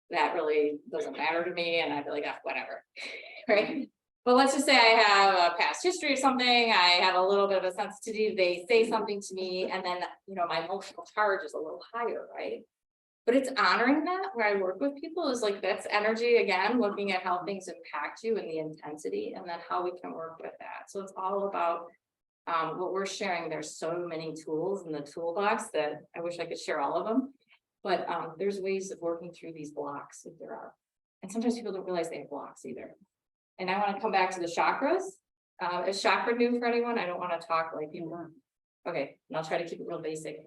Speaker 1: that really doesn't matter to me, and I'd be like, oh, whatever, right? But let's just say I have a past history of something, I have a little bit of a sensitivity, they say something to me, and then, you know, my emotional charge is a little higher, right? But it's honoring that where I work with people is like, that's energy again, looking at how things impact you and the intensity, and then how we can work with that. So it's all about what we're sharing. There's so many tools in the toolbox that I wish I could share all of them. But there's ways of working through these blocks if there are. And sometimes people don't realize they have blocks either. And I want to come back to the chakras. Is chakra new for anyone? I don't want to talk like people. Okay, and I'll try to keep it real basic.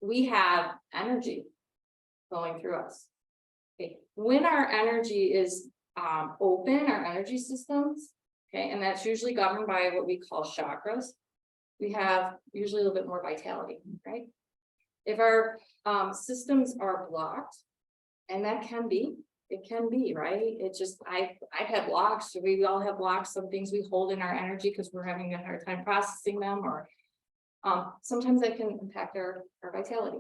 Speaker 1: We have energy flowing through us. Okay, when our energy is open, our energy systems, okay, and that's usually governed by what we call chakras, we have usually a little bit more vitality, right? If our systems are blocked, and that can be, it can be, right? It just, I've had blocks, we all have blocks, some things we hold in our energy because we're having a hard time processing them, or sometimes that can impact our vitality.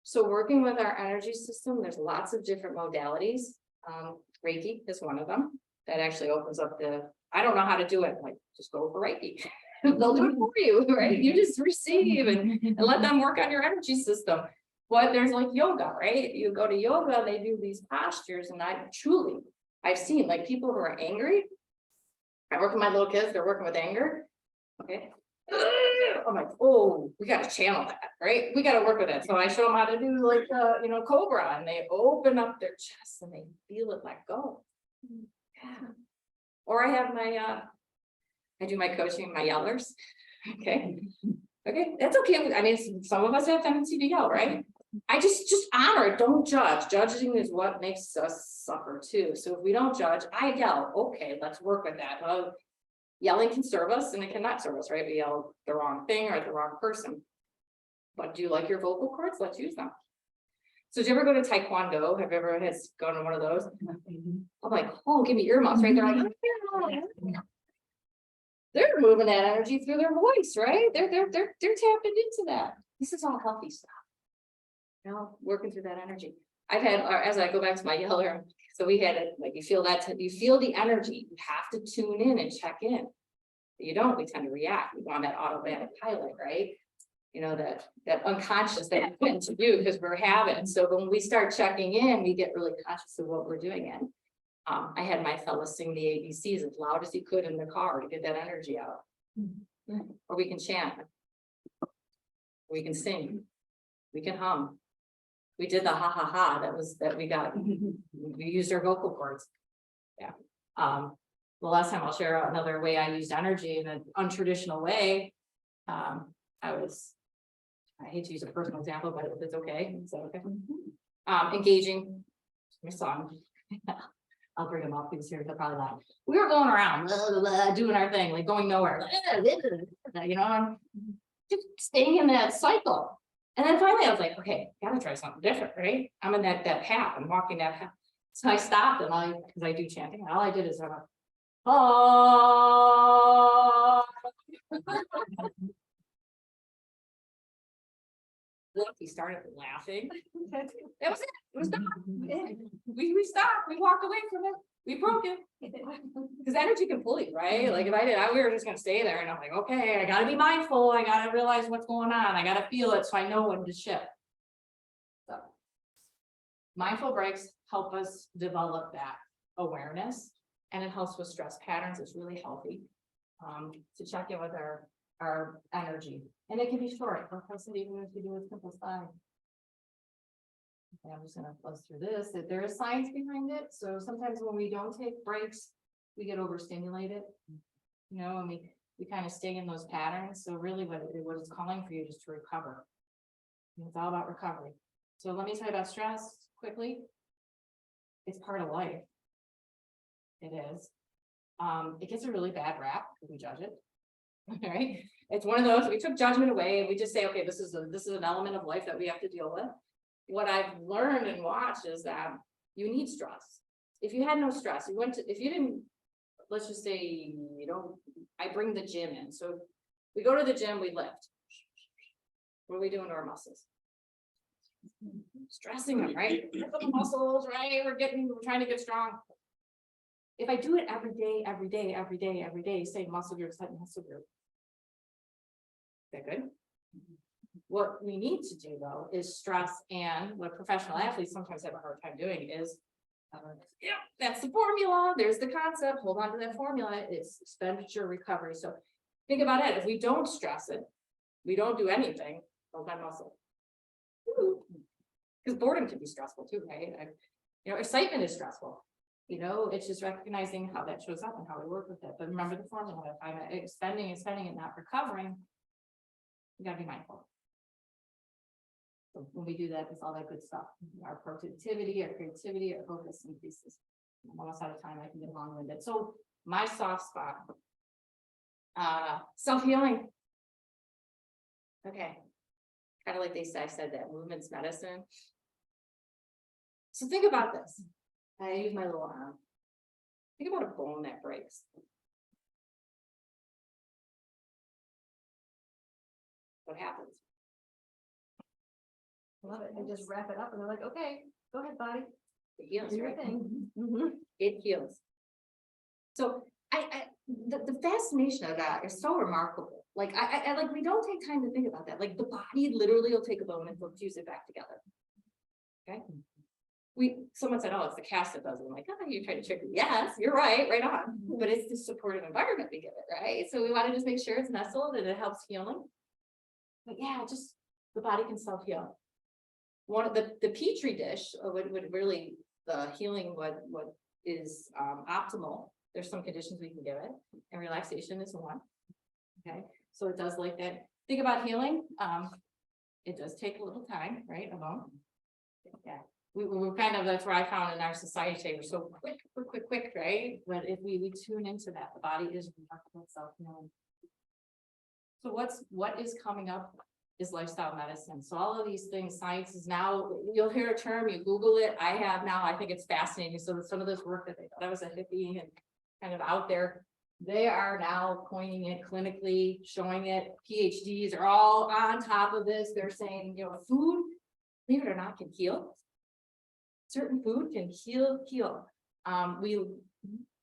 Speaker 1: So working with our energy system, there's lots of different modalities. Reiki is one of them that actually opens up I don't know how to do it, like just go for Reiki. They'll do it for you, right? You just receive and let them work on your energy system. But there's like yoga, right? You go to yoga, they do these postures, and I've seen like people who are angry. I work with my little kids, they're working with anger. Okay. I'm like, oh, we got to channel that, right? We got to work with it. So I show them how to do like, Cobra, and they open up their chest and they feel it let go. Yeah. Or I have I do my coaching, my yellers. Okay. Okay. That's okay. I mean, some of us have tendency to yell, right? I just honor it. Don't judge. Judging is what makes us suffer too. So if we don't judge, I yell. Okay, let's work with that. Well, yelling can serve us and it cannot serve us, right? We yell the wrong thing or at the wrong person. But do you like your vocal cords? Let's use them. So did you ever go to Taekwondo? Have you ever gone to one of those? I'm like, oh, give me earmuffs, right? They're like, they're moving that energy through their voice, right? They're tapping into that. This is all healthy stuff. You know, working through that energy. I've had, as I go back to my yeller, So we had it, like, you feel that, you feel the energy, you have to tune in and check in. If you don't, we tend to react, we go on that automatic pilot, right? You know, that unconscious that we tend to do because we're habits. So when we start checking in, we get really conscious of what we're doing in. I had my fella sing the ABCs as loud as he could in the car to get that energy out. Or we can chant. We can sing. We can hum. We did the ha ha ha, that we got, we used our vocal cords. Yeah. The last time I'll share another way I used energy in an untraditional way. I hate to use a personal example, but if it's okay, is that okay? Engaging my son. I'll bring him up because he'll probably laugh. We were going around, blah, blah, blah, doing our thing, like going nowhere, you know, just staying in that cycle. And then finally I was like, okay, gotta try something different, right? I'm in that path, I'm walking that path. So I stopped and because I do chanting, all I did is have a, oh. Look, he started laughing. That was it. It was done. We stopped. We walked away from it. We broke it. Because energy can pull you, right? Like if we were just gonna stay there, and I'm like, okay, I gotta be mindful. I gotta realize what's going on. I gotta feel it so I know when to shift. So, mindful breaks help us develop that awareness, and it helps with stress patterns. It's really healthy to check in with our energy. And it can be short, like I said, even if you do a simple sign. Okay, I'm just gonna buzz through this. There is science behind it. So sometimes when we don't take breaks, we get overstimulated. You know, and we kind of stay in those patterns. So really what it's calling for you is to recover. It's all about recovery. So let me tell you about stress quickly. It's part of life. It is. It gets a really bad rap if we judge it. Right? It's one of those, we took judgment away and we just say, okay, this is an element of life that we have to deal with. What I've learned and watched is that you need stress. If you had no stress, if you didn't, let's just say, you know, I bring the gym in. So we go to the gym, we lift. What are we doing to our muscles? Stressing them, right? The muscles, right? We're trying to get strong. If I do it every day, same muscle group, same muscle group. Is that good? What we need to do though is stress, and what professional athletes sometimes have a hard time doing is, yeah, that's the formula. There's the concept. Hold on to that formula. It's expenditure recovery. So think about it. If we don't stress it, we don't do anything. Hold on muscle. Because boredom can be stressful too, right? You know, excitement is stressful. You know, it's just recognizing how that shows up and how we work with it. But remember the formula. If I'm spending and not recovering, you gotta be mindful. So when we do that, it's all that good stuff. Our productivity, our creativity, our focus increases. I'm almost out of time. I can get long-winded. So my soft spot, self-healing. Okay, kind of like I said that movement's medicine. So think about this. I use my little arm. Think about a bone that breaks. What happens?
Speaker 3: I love it. They just wrap it up and they're like, okay, go ahead, body.
Speaker 1: It heals,
Speaker 3: Do your
Speaker 1: right?
Speaker 3: thing.
Speaker 1: It heals. So the fascination of that is so remarkable. Like I like, we don't take time to think about that. Like the body literally will take a bone and fuse it back together. Okay. Someone said, oh, it's the cast that does it. I'm like, oh, you trying to trick me. Yes, you're right on. But it's the supportive environment we give it, right? So we want to just make sure it's nestled and it helps healing. But yeah, just the body can self-heal. One of the petri dish would really the healing what is optimal. There's some conditions we can give it, and relaxation is one. Okay, so it does like that. Think about healing. It does take a little time, right? Alone. Yeah. We're kind of, that's where I found in our society, we're so quick, right? But if we tune into that, the body is remarkable self-healing. So what is coming up is lifestyle medicine. So all of these things, science is now, you'll hear a term, you Google it. I have now, I think it's fascinating. So some of this work that they thought I was a hippie and kind of out there, they are now coining it clinically, showing it. PhDs are all on top of this. They're saying, you know, food, believe it or not, can heal. It's certain food can heal.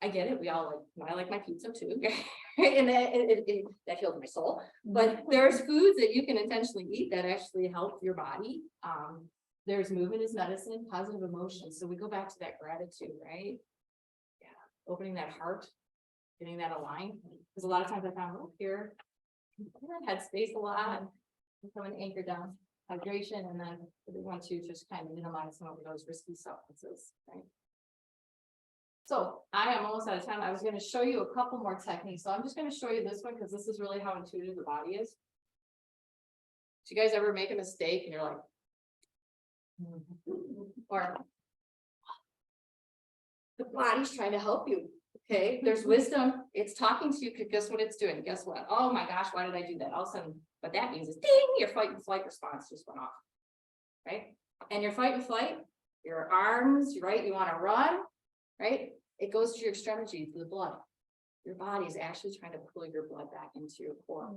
Speaker 1: I get it, we all like, I like my pizza too, and that healed my soul. But there's foods that you can intentionally eat that actually help your body. There's movement is medicine, positive emotions. So we go back to that gratitude, right? Yeah, opening that heart, getting that aligned. Because a lot of times I found here, headspace a lot, becoming anchored down, hydration, and then we want to just kind of minimize some of those risky substances, right? So I am almost out of time. I was going to show you a couple more techniques. So I'm just going to show you this one because this is really how intuitive the body is. Do you guys ever make a mistake and you're like, or the body's trying to help you. Okay, there's wisdom. It's talking to you. Guess what it's doing? Guess what? Oh my gosh, why did I do that? All of a sudden, what that means is ding, your fight and flight response just went off. Right? And your fight and flight, your arms, right? You want to run, right? It goes to your extremities, to the blood. Your body is actually trying to pull your blood back into your core.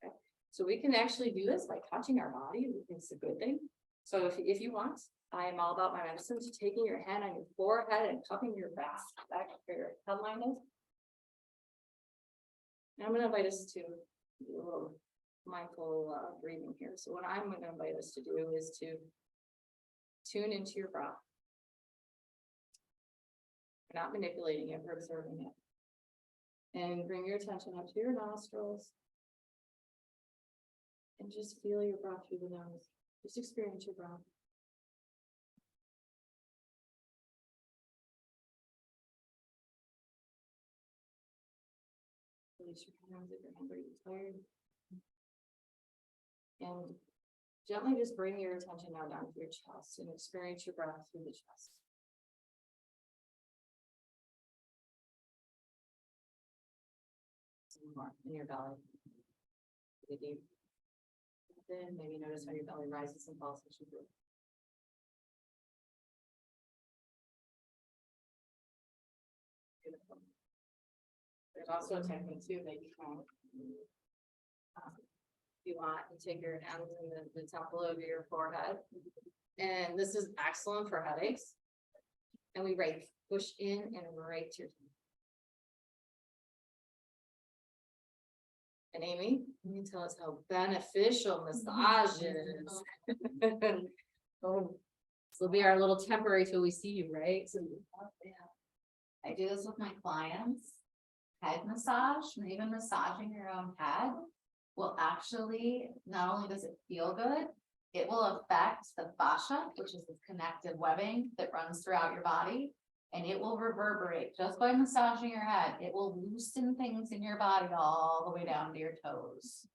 Speaker 1: Okay? So we can actually do this by touching our body. It's a good thing. So if you want, I am all about my medicine, so taking your hand on your forehead and cupping your back where your headline is. And I'm going to invite us to do a little mindful breathing here. So what I'm going to invite us to do is to tune into your breath. We're not manipulating it, we're observing it. And bring your attention up to your nostrils. And just feel your breath through the nose. Just experience your breath. Release your hands if your hands are tired. And gently just bring your attention now down to your chest and experience your breath through the chest. Some more in your belly. Really deep. Then maybe notice how your belly rises and falls as you breathe. Beautiful. There's also a technique too that you can, if you want, to take your hands in the temple of your forehead, and this is excellent for headaches. And we push in and right to your. And Amy, you can tell us how beneficial massage is. Oh, this will be our little temporary till we see you, right? So,
Speaker 6: I do this with my clients. Head massage, and even massaging your own head will actually, not only does it feel good, it will affect the fascia, which is the connective webbing that runs throughout your body. And it will reverberate just by massaging your head. It will loosen things in your body all the way down to your toes.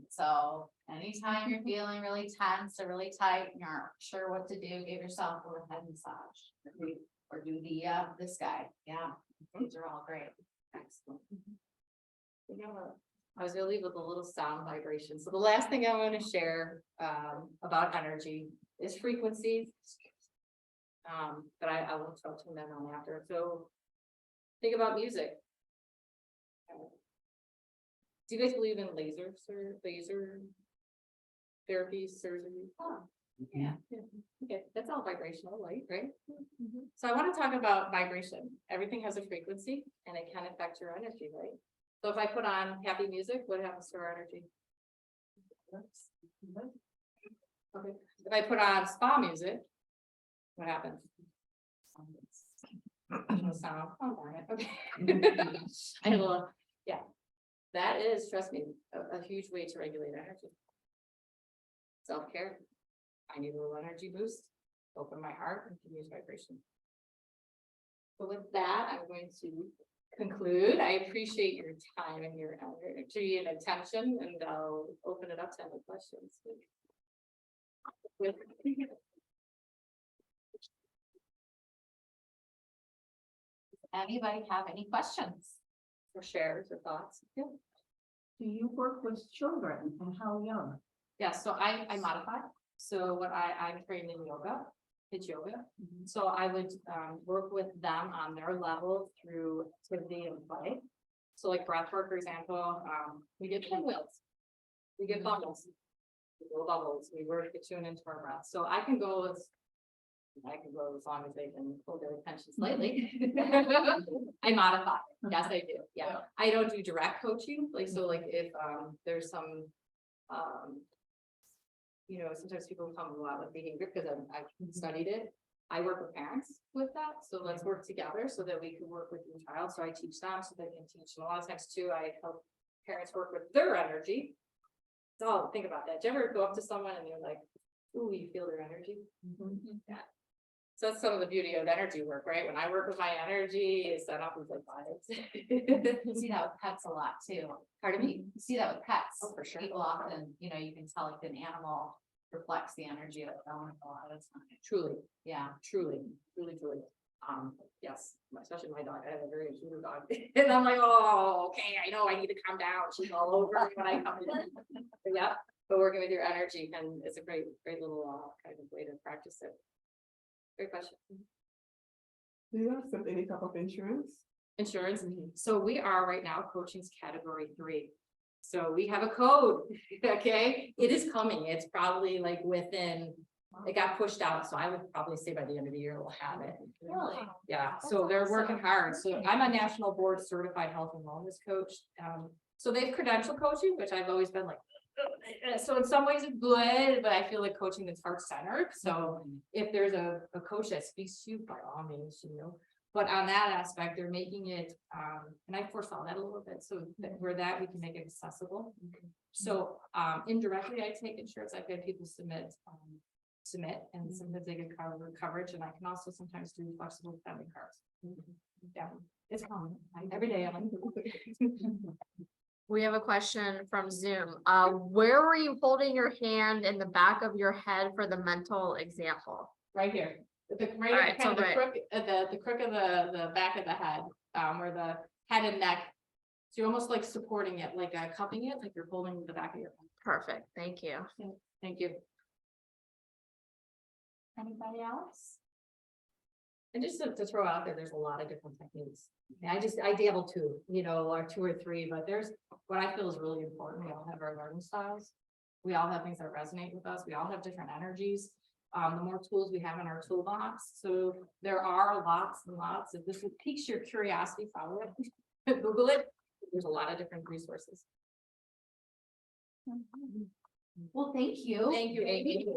Speaker 6: So anytime you're feeling really tense or really tight, and you're not sure what to do, give yourself a little head massage. Or do this guy. Yeah, these are all great. Excellent.
Speaker 1: I was gonna leave with a little sound vibration. So the last thing I want to share about energy is frequencies. But I will talk to them on after. So think about music. Do you guys believe in laser therapy, surgery? Oh, yeah. Okay, that's all vibrational light, right? So I want to talk about vibration. Everything has a frequency and it can affect your energy, right? So if I put on happy music, what happens to our energy? Okay. If I put on spa music, what happens? No sound. Oh, darn it. Okay. I will, yeah. That is, trust me, a huge way to regulate energy. Self-care. I need a little energy boost. Open my heart and can use vibration. So with that, I'm going to conclude. I appreciate your time and your energy and attention, and I'll open it up to any questions.
Speaker 6: Anybody have any questions?
Speaker 1: Or shares or thoughts? Yeah.
Speaker 7: Do you work with children and how young?
Speaker 1: Yeah, so I modify. So what I'm trained in yoga, it's yoga. So I would work with them on their level through activity and play. So like breath work, for example, we get pinwheels, we get bubbles, we blow bubbles, we work to tune into our breath. So I can go as I can go as long as they can hold their attention slightly. I modify, yes, I do, yeah. I don't do direct coaching, like, so like if, there's some, sometimes people come a lot with behavior, because I've studied it. I work with parents with that, so let's work together so that we can work with your child, so I teach them, so they can teach them. A lot of times too, I help parents work with their energy. So think about that, do you ever go up to someone and you're like, ooh, you feel their energy? Yeah. So that's some of the beauty of energy work, right? When I work with my energy, it's set up with like vibes.
Speaker 6: You see that with pets a lot too.
Speaker 1: Pardon me?
Speaker 6: You see that with pets.
Speaker 1: Oh, for sure.
Speaker 6: People often, you can tell like an animal reflects the energy of its owner a lot of the time.
Speaker 1: Truly,
Speaker 6: Yeah.
Speaker 1: truly. Yes, especially my dog, I have a very intuitive dog, and I'm like, oh, okay, I know I need to calm down, she's all over when I come in. But yeah, but working with your energy and it's a great little kind of way to practice it. Great question.
Speaker 4: Do you accept any type of insurance?
Speaker 1: Insurance, so we are right now coaching's category 3. So we have a code, okay, it is coming, it's probably like within, it got pushed out, so I would probably say by the end of the year we'll have it.
Speaker 6: Really?
Speaker 1: Yeah, so they're working hard, so I'm a national board certified health and wellness coach, so they've credential coaching, which I've always been like, so in some ways it's good, but I feel like coaching is heart centered, so if there's a coach that speaks to you, by all means, but on that aspect, they're making it, and I foresaw that a little bit, so that where that we can make it accessible. So, indirectly, I take insurance, I've had people submit, and sometimes they get coverage, and I can also sometimes do flexible spending cards. Yeah, it's common, every day I'm like.
Speaker 8: We have a question from Zoom. Where were you holding your hand in the back of your head for the mental example?
Speaker 1: Right here, right
Speaker 8: Alright,
Speaker 1: at kind of
Speaker 8: so
Speaker 1: the crook, the crook of the back of the head, where the head and neck. So you're almost like supporting it, like cupping it, like you're holding the back of your head.
Speaker 8: Perfect, thank you.
Speaker 1: Thank you.
Speaker 6: Anybody else?
Speaker 1: And just to throw out there, there's a lot of different techniques. And I dabble too, or 2 or 3, but there's what I feel is really important. We all have our learning styles. We all have things that resonate with us. We all have different energies. The more tools we have in our toolbox. So there are lots and lots. If this piques your curiosity, follow it. Google it. There's a lot of different resources.
Speaker 6: Well, thank you.
Speaker 1: Thank you, Amy.